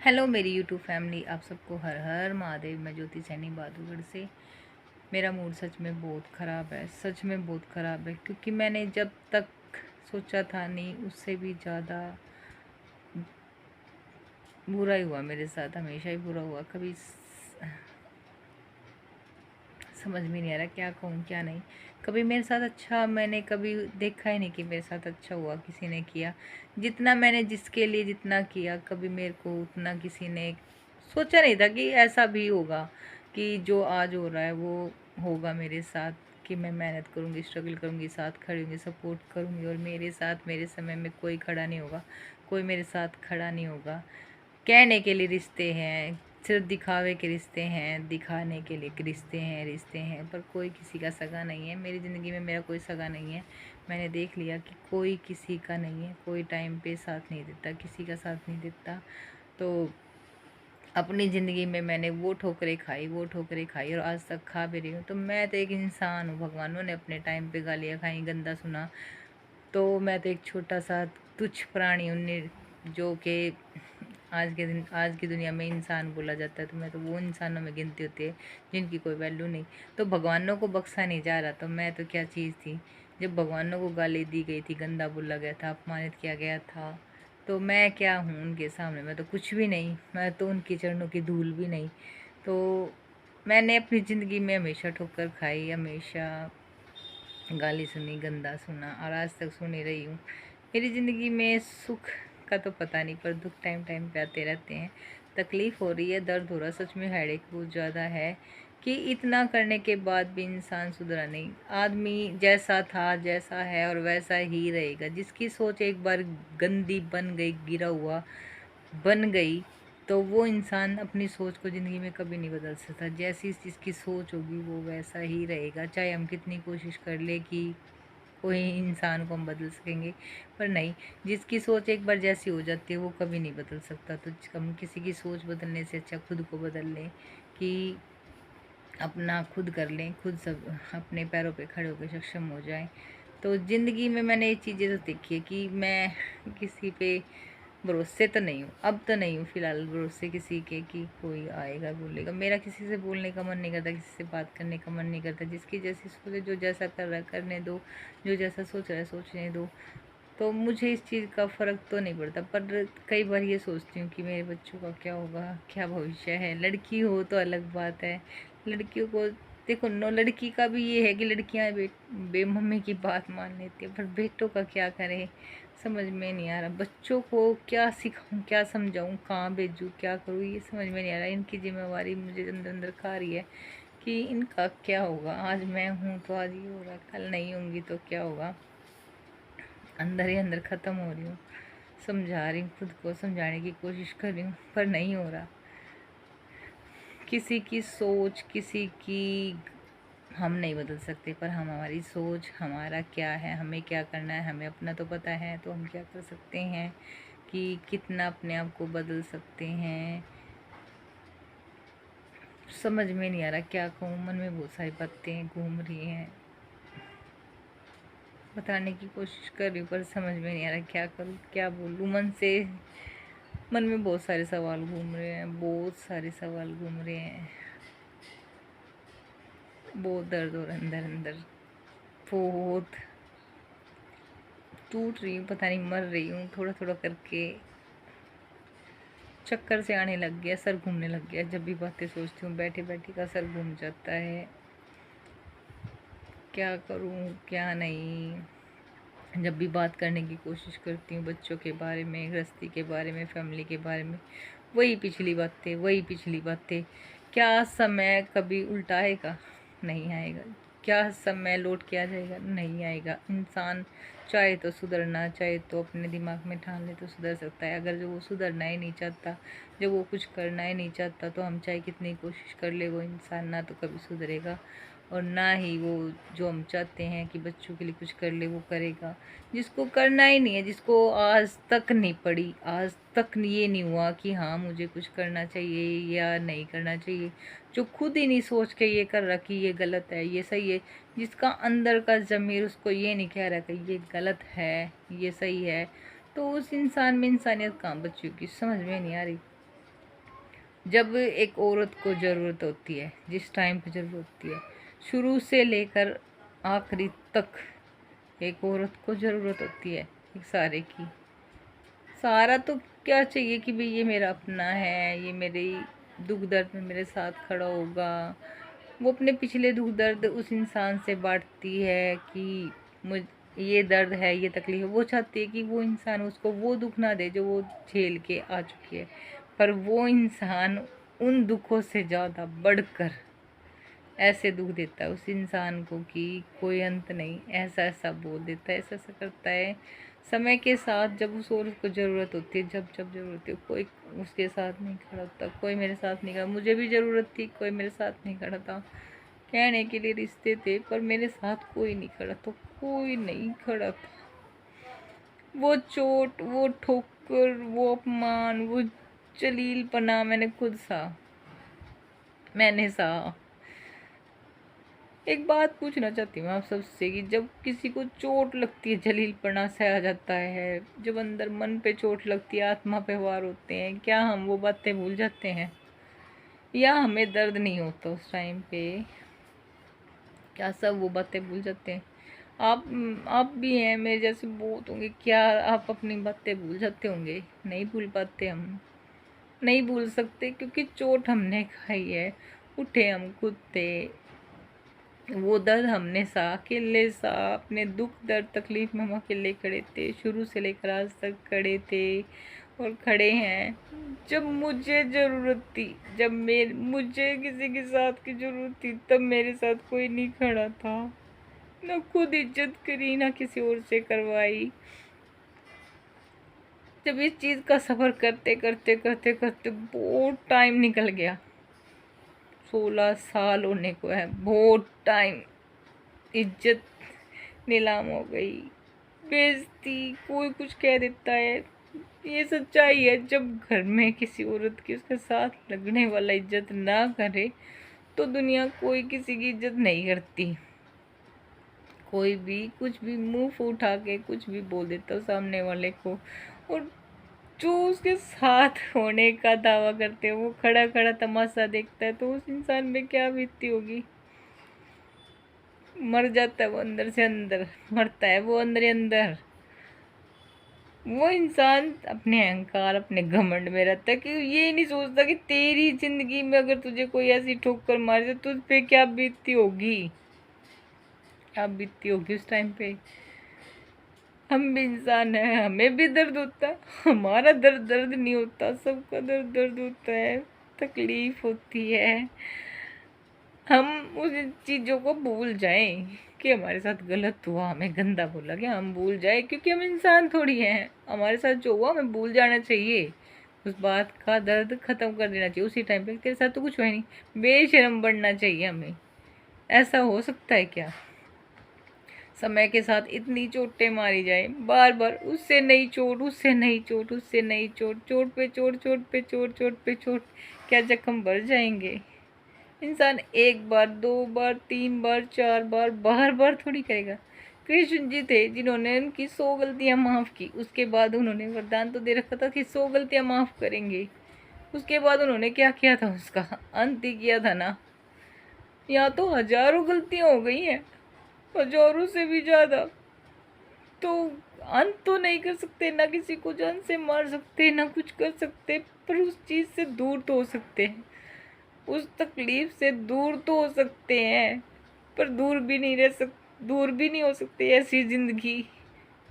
Hello मेरी YouTube family, आप सबको हर हर महादेव। मैं ज्योति सैनी बहादुरगढ़ से। मेरा मूड सच में बहुत ख़राब है, सच में बहुत ख़राब है, क्योंकि मैंने जब तक सोचा था नहीं उससे भी ज़्यादा बुरा ही हुआ मेरे साथ। हमेशा ही बुरा हुआ, कभी समझ में नहीं आ रहा क्या कहूँ क्या नहीं। कभी मेरे साथ अच्छा मैंने कभी देखा ही नहीं कि मेरे साथ अच्छा हुआ किसी ने किया। जितना मैंने जिसके लिए जितना किया, कभी मेरे को उतना किसी ने सोचा नहीं था कि ऐसा भी होगा, कि जो आज हो रहा है वो होगा मेरे साथ। कि मैं मेहनत करूँगी, स्ट्रगल करूँगी, साथ खड़ी होंगी, सपोर्ट करूँगी, और मेरे साथ मेरे समय में कोई खड़ा नहीं होगा, कोई मेरे साथ खड़ा नहीं होगा। कहने के लिए रिश्ते हैं, सिर्फ दिखावे के रिश्ते हैं, दिखाने के लिए रिश्ते हैं, पर कोई किसी का सगा नहीं है। मेरी ज़िंदगी में मेरा कोई सगा नहीं है। मैंने देख लिया कि कोई किसी का नहीं है, कोई टाइम पे साथ नहीं देता, किसी का साथ नहीं देता। तो अपनी ज़िंदगी में मैंने वो ठोकरें खाई, वो ठोकरें खाई, और आज तक खा भी रही हूँ। तो मैं तो एक इंसान हूँ, भगवानों ने अपने टाइम पे गालियाँ खाई, गंदा सुना। तो मैं तो एक छोटा सा तुच्छ प्राणी हूँ, जो कि आज की दुनिया में इंसान बोला जाता है। तो मैं तो वो इंसानों में गिनती होती है जिनकी कोई वैल्यू नहीं। तो भगवानों को बख्शा नहीं जा रहा, तो मैं तो क्या चीज़ थी। जब भगवानों को गाली दी गई थी, गंदा बोला गया था, अपमानित किया गया था, तो मैं क्या हूँ उनके सामने? मैं तो कुछ भी नहीं, मैं तो उनके चरणों की धूल भी नहीं। तो मैंने अपनी ज़िंदगी में हमेशा ठोकर खाई, हमेशा गाली सुनी, गंदा सुना, और आज तक सुनी रही हूँ। मेरी ज़िंदगी में सुख का तो पता नहीं, पर दुख टाइम टाइम पे आते रहते हैं। तकलीफ़ हो रही है, दर्द हो रहा है, सच में हेडेक बहुत ज़्यादा है, कि इतना करने के बाद भी इंसान सुधरा नहीं। आदमी जैसा था, जैसा है, और वैसा ही रहेगा। जिसकी सोच एक बार गंदी बन गई, गिरा हुआ बन गई, तो वो इंसान अपनी सोच को ज़िंदगी में कभी नहीं बदल सकता। जैसी जिसकी सोच होगी वो वैसा ही रहेगा, चाहे हम कितनी कोशिश कर ले कि कोई इंसान को हम बदल सकेंगे, पर नहीं। जिसकी सोच एक बार जैसी हो जाती है वो कभी नहीं बदल सकता। तो हम किसी की सोच बदलने से अच्छा खुद को बदल लें, कि अपना खुद कर लें, खुद सब अपने पैरों पे खड़े होकर सक्षम हो जाएं। तो ज़िंदगी में मैंने ये चीज़ें तो देखी है कि मैं किसी पे भरोसे तो नहीं हूँ, अब तो नहीं हूँ फ़िलहाल भरोसे किसी के, कि कोई आएगा बोलेगा। मेरा किसी से बोलने का मन नहीं करता, किसी से बात करने का मन नहीं करता। जिसकी जैसी सोच है, जो जैसा कर रहा है करने दो, जो जैसा सोच रहा है सोचने दो। तो मुझे इस चीज़ का फ़र्क तो नहीं पड़ता, पर कई बार ये सोचती हूँ कि मेरे बच्चों का क्या होगा, क्या भविष्य है। लड़की हो तो अलग बात है। लड़कियों को देखो, नो, लड़की का भी ये है कि लड़कियाँ बेमम्मी की बात मान लेती है, पर बेटों का क्या करें, समझ में नहीं आ रहा। बच्चों को क्या सिखाऊं, क्या समझाऊं, कहाँ भेजूं, क्या करूँ, ये समझ में नहीं आ रहा। इनकी जिम्मेवारी मुझे अंदर अंदर खा रही है कि इनका क्या होगा। आज मैं हूँ तो आज ये हो रहा, कल नहीं होंगी तो क्या होगा। अंदर ही अंदर ख़त्म हो रही हूँ। समझा रही हूँ, खुद को समझाने की कोशिश कर रही हूँ, पर नहीं हो रहा। किसी की सोच, किसी की हम नहीं बदल सकते, पर हम हमारी सोच, हमारा क्या है, हमें क्या करना है, हमें अपना तो पता है। तो हम क्या कर सकते हैं, कि कितना अपने आप को बदल सकते हैं। समझ में नहीं आ रहा क्या कहूँ। मन में बहुत सारी बातें घूम रही हैं, बताने की कोशिश कर रही हूँ, पर समझ में नहीं आ रहा क्या करूँ, क्या बोलूँ। मन में बहुत सारे सवाल घूम रहे हैं, बहुत सारे सवाल घूम रहे हैं। बहुत दर्द हो रहा है अंदर अंदर, बहुत टूट रही हूँ, पता नहीं मर रही हूँ। थोड़ा थोड़ा करके चक्कर से आने लग गया, सर घूमने लग गया। जब भी बातें सोचती हूँ बैठे बैठे का सर घूम जाता है। क्या करूँ क्या नहीं। जब भी बात करने की कोशिश करती हूँ बच्चों के बारे में, गृहस्थी के बारे में, फैमिली के बारे में, वही पिछली बातें, वही पिछली बातें। क्या समय कभी उल्टा आएगा? नहीं आएगा। क्या समय लौट के आ जाएगा? नहीं आएगा। इंसान चाहे तो सुधरना, चाहे तो अपने दिमाग में ठान ले तो सुधर सकता है। अगर जो वो सुधरना ही नहीं चाहता, जब वो कुछ करना ही नहीं चाहता, तो हम चाहे कितनी कोशिश कर ले, वो इंसान ना तो कभी सुधरेगा, और ना ही वो जो हम चाहते हैं कि बच्चों के लिए कुछ कर ले वो करेगा। जिसको करना ही नहीं है, जिसको आज तक नहीं पड़ी, आज तक ये नहीं हुआ कि हाँ मुझे कुछ करना चाहिए या नहीं करना चाहिए, जो खुद ही नहीं सोच के ये कर रहा कि ये गलत है, ये सही है, जिसका अंदर का ज़मीर उसको ये नहीं कह रहा कि ये गलत है, ये सही है, तो उस इंसान में इंसानियत कहाँ बची होगी? समझ में नहीं आ रही। जब एक औरत को ज़रूरत होती है, जिस टाइम पे ज़रूरत होती है, शुरू से लेकर आखिरी तक एक औरत को ज़रूरत होती है एक सहारे की। सहारा तो क्या चाहिए कि भाई ये मेरा अपना है, ये मेरी दुख दर्द में मेरे साथ खड़ा होगा। वो अपने पिछले दुख दर्द उस इंसान से बांटती है कि मुझ ये दर्द है, ये तकलीफ है। वो चाहती है कि वो इंसान उसको वो दुख ना दे जो वो झेल के आ चुकी है, पर वो इंसान उन दुखों से ज़्यादा बढ़कर ऐसे दुख देता है उस इंसान को कि कोई अंत नहीं। ऐसा ऐसा बोल देता है, ऐसा ऐसा करता है। समय के साथ जब उस औरत को ज़रूरत होती है, जब जब ज़रूरत होती है, कोई उसके साथ नहीं खड़ा होता। कोई मेरे साथ नहीं खड़ा, मुझे भी ज़रूरत थी, कोई मेरे साथ नहीं खड़ा था। कहने के लिए रिश्ते थे, पर मेरे साथ कोई नहीं खड़ा, तो कोई नहीं खड़ा था। वो चोट, वो ठोकर, वो अपमान, वो जलीलपना मैंने खुद सहा, मैंने सहा। एक बात पूछना चाहती हूँ आप सबसे कि जब किसी को चोट लगती है, जलीलपना सहा जाता है, जब अंदर मन पे चोट लगती है, आत्मा पे वार होते हैं, क्या हम वो बातें भूल जाते हैं या हमें दर्द नहीं होता उस टाइम पे? क्या सब वो बातें भूल जाते हैं? आप भी हैं मेरे जैसे बहुत होंगे, क्या आप अपनी बातें भूल जाते होंगे? नहीं भूल पाते हम, नहीं भूल सकते, क्योंकि चोट हमने खाई है। उठे हम खुद थे, वो दर्द हमने सहा, अकेले सहा। अपने दुख दर्द तकलीफ में हम अकेले खड़े थे, शुरू से लेकर आज तक खड़े थे और खड़े हैं। जब मुझे ज़रूरत थी, जब मुझे किसी के साथ की ज़रूरत थी, तब मेरे साथ कोई नहीं खड़ा था। ना खुद इज्जत करी, ना किसी और से करवाई। जब इस चीज़ का सफ़र करते करते करते करते बहुत टाइम निकल गया, 16 साल होने को है, बहुत टाइम। इज्जत नीलाम हो गई, बेइज्जती, कोई कुछ कह देता है। ये सच्चाई है, जब घर में किसी औरत की उसके साथ लगने वाला इज्जत ना करे तो दुनिया कोई किसी की इज्जत नहीं करती। कोई भी कुछ भी मुंह उठा के कुछ भी बोल देता सामने वाले को, और जो उसके साथ होने का दावा करते हैं वो खड़ा खड़ा तमाशा देखता है, तो उस इंसान में क्या बीतती होगी। मर जाता है वो, अंदर से अंदर मरता है वो, अंदर ही अंदर। वो इंसान अपने अहंकार, अपने घमंड में रहता है कि ये नहीं सोचता कि तेरी जिंदगी में अगर तुझे कोई ऐसी ठोकर मारे तो तुझ पे क्या बीतती होगी, क्या बीतती होगी उस टाइम पे। हम भी इंसान हैं, हमें भी दर्द होता है। हमारा दर्द दर्द नहीं होता, सबका दर्द दर्द होता है, तकलीफ होती है। हम उस चीज़ों को भूल जाएं कि हमारे साथ गलत हुआ, हमें गंदा बोला गया, हम भूल जाए, क्योंकि हम इंसान थोड़ी हैं। हमारे साथ जो हुआ हमें भूल जाना चाहिए, उस बात का दर्द ख़त्म कर देना चाहिए उसी टाइम पे। तेरे साथ तो कुछ हुआ ही नहीं, बेशर्म बनना चाहिए हमें। ऐसा हो सकता है क्या? समय के साथ इतनी चोटें मारी जाए, बार बार उससे नई चोट, उससे नई चोट, उससे नई चोट, चोट पे चोट, चोट पे चोट, चोट पे चोट, क्या जख्म भर जाएंगे? इंसान एक बार, दो बार, तीन बार, चार बार बार थोड़ी करेगा। कृष्ण जी थे जिन्होंने उनकी 100 गलतियां माफ़ की, उसके बाद उन्होंने वरदान तो दे रखा था कि 100 गलतियां माफ़ करेंगे। उसके बाद उन्होंने क्या किया था, उसका अंत ही किया था ना। यहाँ तो हजारों गलतियां हो गई हैं, हजारों से भी ज़्यादा। तो अंत तो नहीं कर सकते, ना किसी को जान से मार सकते, ना कुछ कर सकते, पर उस चीज़ से दूर तो हो सकते हैं, उस तकलीफ से दूर तो हो सकते हैं, पर दूर भी नहीं हो सकती ऐसी ज़िंदगी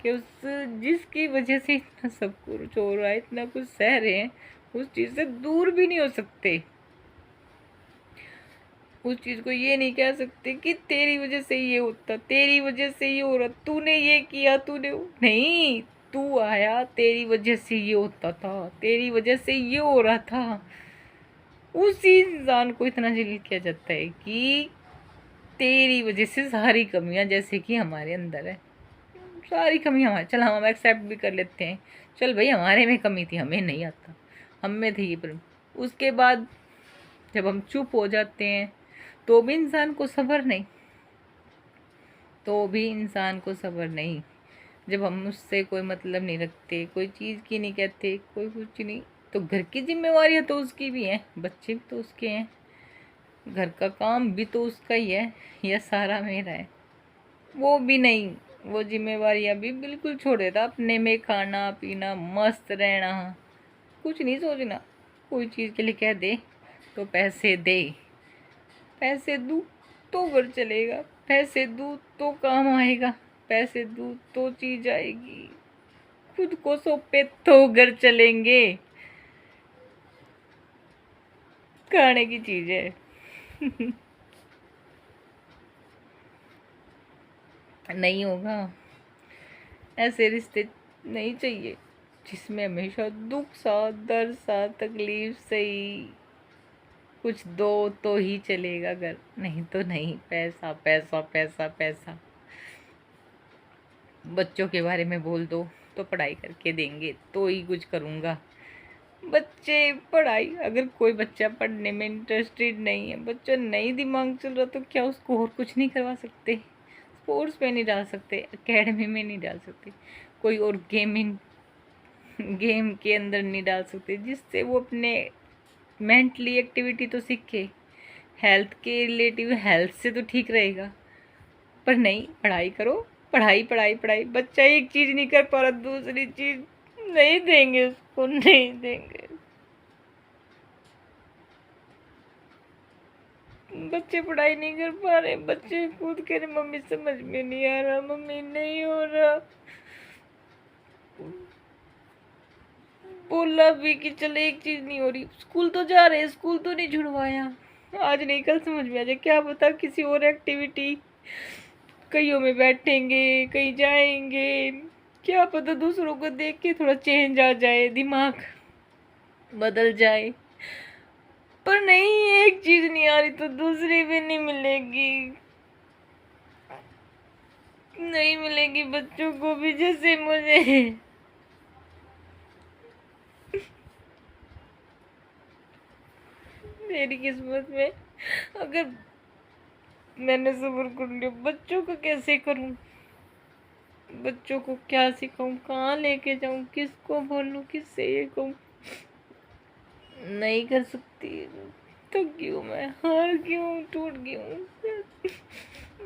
कि उस जिसकी वजह से इतना सब कुछ हो रहा है, इतना कुछ सह रहे हैं, उस चीज़ से दूर भी नहीं हो सकते। उस चीज़ को ये नहीं कह सकते कि तेरी वजह से ये होता, तेरी वजह से ये हो रहा, तूने ये किया, तूने नहीं, तू आया, तेरी वजह से ये होता था, तेरी वजह से ये हो रहा था। उसी इंसान को इतना जलील किया जाता है कि तेरी वजह से सारी कमियां, जैसे कि हमारे अंदर है सारी कमियां हमारे, चल हम एक्सेप्ट भी कर लेते हैं, चल भाई हमारे में कमी थी, हमें नहीं आता, हम में थी ये प्रॉब्लम। उसके बाद जब हम चुप हो जाते हैं तो भी इंसान को सब्र नहीं, तो भी इंसान को सब्र नहीं। जब हम उससे कोई मतलब नहीं रखते, कोई चीज़ की नहीं कहते, कोई कुछ नहीं, तो घर की जिम्मेवारियाँ तो उसकी भी हैं, बच्चे भी तो उसके हैं, घर का काम भी तो उसका ही है, या सारा मेरा है? वो भी नहीं, वो जिम्मेवारियाँ भी बिल्कुल छोड़ देता, अपने में खाना पीना मस्त रहना, कुछ नहीं सोचना। कोई चीज़ के लिए कह दे तो पैसे दे, पैसे दूँ तो घर चलेगा, पैसे दूँ तो काम आएगा, पैसे दूँ तो चीज़ आएगी, खुद को सौंपे तो घर चलेंगे। खाने की चीज़ है। नहीं होगा, ऐसे रिश्ते नहीं चाहिए जिसमें हमेशा दुख सा, दर्द सा, तकलीफ सही। कुछ दो तो ही चलेगा घर, नहीं तो नहीं। पैसा पैसा पैसा पैसा। बच्चों के बारे में बोल दो तो पढ़ाई करके देंगे तो ही कुछ करूँगा। बच्चे पढ़ाई, अगर कोई बच्चा पढ़ने में इंटरेस्टेड नहीं है, बच्चा नहीं दिमाग चल रहा, तो क्या उसको और कुछ नहीं करवा सकते? स्पोर्ट्स में नहीं डाल सकते, एकेडमी में नहीं डाल सकते, कोई और गेम के अंदर नहीं डाल सकते, जिससे वो अपने मेंटली एक्टिविटी तो सीखे, हेल्थ के रिलेटिव, हेल्थ से तो ठीक रहेगा। पर नहीं, पढ़ाई करो, पढ़ाई पढ़ाई पढ़ाई। बच्चा एक चीज़ नहीं कर पा रहा, दूसरी चीज़ नहीं देंगे उसको, नहीं देंगे। बच्चे पढ़ाई नहीं कर पा रहे, बच्चे खुद कह रहे मम्मी समझ में नहीं आ रहा, मम्मी नहीं हो रहा। बोला भी कि चले एक चीज नहीं हो रही, स्कूल तो जा रहे, स्कूल तो नहीं छुड़वाया। आज नहीं कल समझ में आ जाए, क्या पता किसी और एक्टिविटी, कईयों में बैठेंगे, कहीं जाएंगे, क्या पता दूसरों को देख के थोड़ा चेंज आ जाए, दिमाग बदल जाए। पर नहीं, एक चीज नहीं आ रही तो दूसरी भी नहीं मिलेगी, नहीं मिलेगी बच्चों को भी जैसे मुझे। मेरी किस्मत में अगर मैंने सब्र कर लिया, बच्चों को कैसे करूं? बच्चों को क्या सिखाऊं, कहाँ लेके जाऊं, किसको बोलूं, किससे ये कहूं? नहीं कर सकती तो क्यों मैं हार क्यों टूट गई हूँ?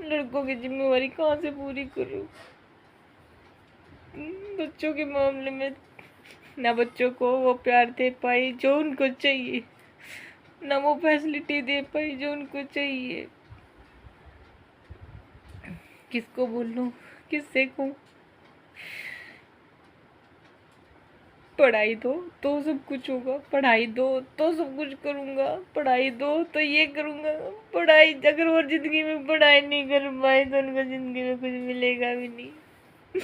लड़कों की जिम्मेवारी कहाँ से पूरी करूं? बच्चों के मामले में ना बच्चों को वो प्यार दे पाई जो उनको चाहिए, ना वो फैसिलिटी दे पाई जो उनको चाहिए। किसको बोलूं, किससे कहूं? पढ़ाई दो तो सब कुछ होगा, पढ़ाई दो तो सब कुछ करूंगा, पढ़ाई दो तो ये करूंगा। पढ़ाई अगर और जिंदगी में पढ़ाई नहीं कर पाए तो उनको जिंदगी में कुछ मिलेगा भी नहीं।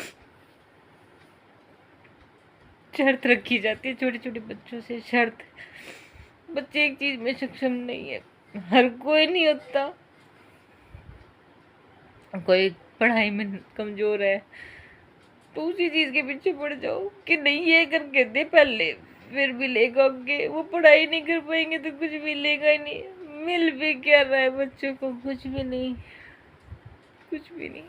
शर्त रखी जाती है छोटे छोटे बच्चों से, शर्त। बच्चे एक चीज में सक्षम नहीं है, हर कोई नहीं होता। कोई पढ़ाई में कमजोर है तो उसी चीज के पीछे पड़ जाओ कि नहीं ये करके दे पहले, फिर मिलेगा आगे। वो पढ़ाई नहीं कर पाएंगे तो कुछ मिलेगा ही नहीं। मिल भी क्या रहा है बच्चों को? कुछ भी नहीं, कुछ भी नहीं।